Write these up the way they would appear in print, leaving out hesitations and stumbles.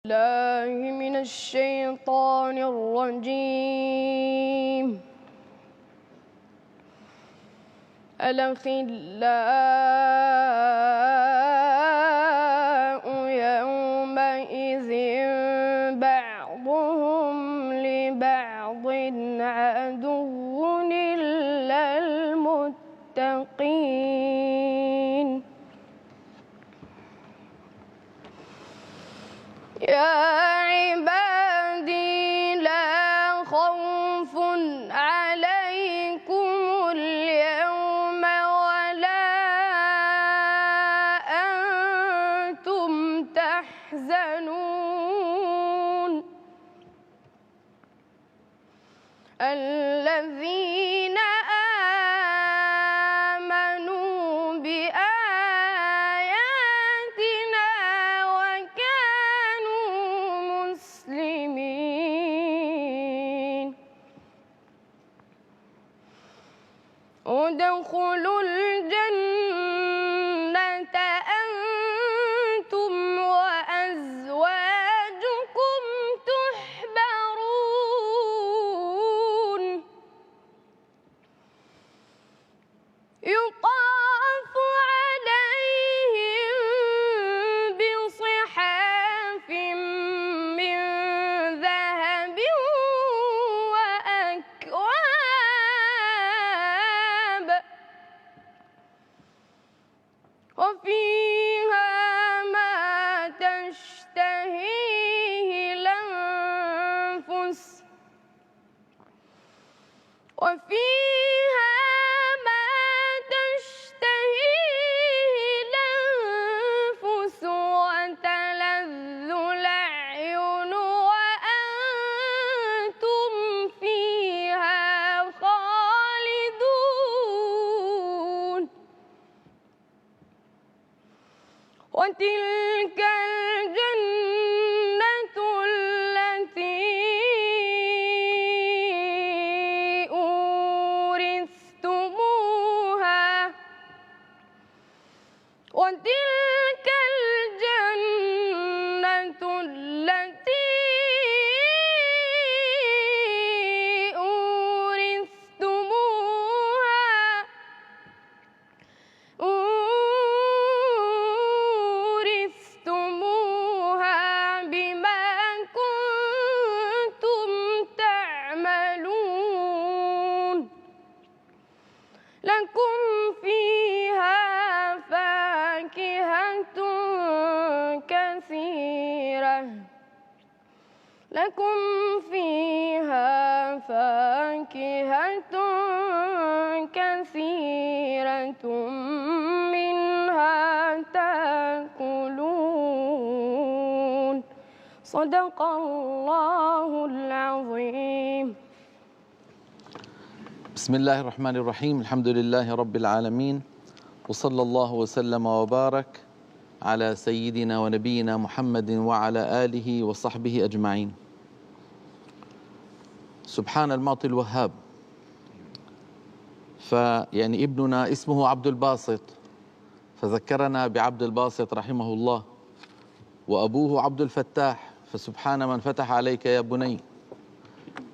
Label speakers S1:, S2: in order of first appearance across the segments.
S1: الله من الشيطان الرجيم. الأخلاء يومئذ بعضهم لبعض عدو إلا المتقين. يا عبادي لا خوف عليكم اليوم ولا أنتم تحزنون. الذين آمنوا بآياتنا وكانوا مسلمين. ادخلوا الجنة أنتم وأزواجكم تحبرون. يطاف عليهم بصحاف من ذهب وأكواب وفيها ما تشتهيه الأنفس وفيها ما تشتهيه الأنفس وتلذ الأعين وأنتم فيها خالدون. وتلك الجنة التي أورثتموها وتلك الجنة التي أورثتموها بما كنتم تعملون. لكم فيها فاكهة كثيرة لكم فيها فاكهة كثيرة منها تأكلون. صدق الله العظيم.
S2: بسم الله الرحمن الرحيم. الحمد لله رب العالمين، وصلى الله وسلم وبارك على سيدنا ونبينا محمد وعلى آله وصحبه أجمعين. سبحان المعطي الوهاب. فيعني ابننا اسمه عبد الباسط، فذكرنا بعبد الباسط رحمه الله، وأبوه عبد الفتاح، فسبحان من فتح عليك يا بني.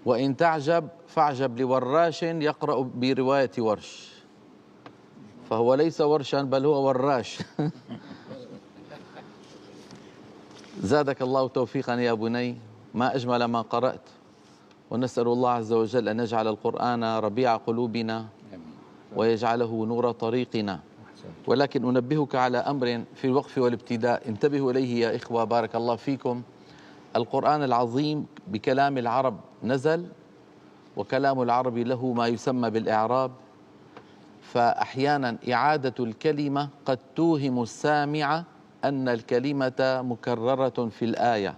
S2: وإن تعجب فاعجب لوراش يقرأ برواية ورش، فهو ليس ورشا بل هو وراش. زادك الله توفيقا يا بني، ما أجمل ما قرأت، ونسأل الله عز وجل أن يجعل القرآن ربيع قلوبنا ويجعله نور طريقنا. ولكن أنبهك على أمر في الوقف والابتداء، انتبهوا إليه يا إخوة بارك الله فيكم. القرآن العظيم بكلام العرب نزل، وكلام العرب له ما يسمى بالإعراب، فأحيانا إعادة الكلمة قد توهم السامع أن الكلمة مكررة في الآية.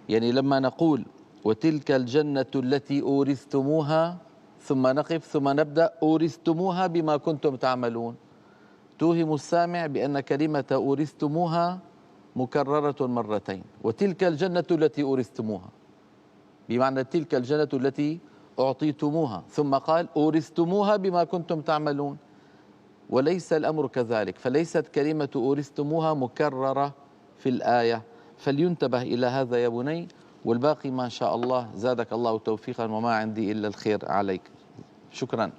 S2: يعني لما نقول وتلك الجنة التي أورثتموها ثم نقف ثم نبدأ أورثتموها بما كنتم تعملون، توهم السامع بأن كلمة أورثتموها مكررة مرتين. وتلك الجنة التي أورثتموها بمعنى تلك الجنة التي أعطيتموها، ثم قال أورثتموها بما كنتم تعملون، وليس الأمر كذلك. فليست كلمة أورثتموها مكررة في الآية، فلينتبه إلى هذا يا بني، والباقي ما شاء الله زادك الله توفيقا وما عندي إلا الخير عليك. شكرا.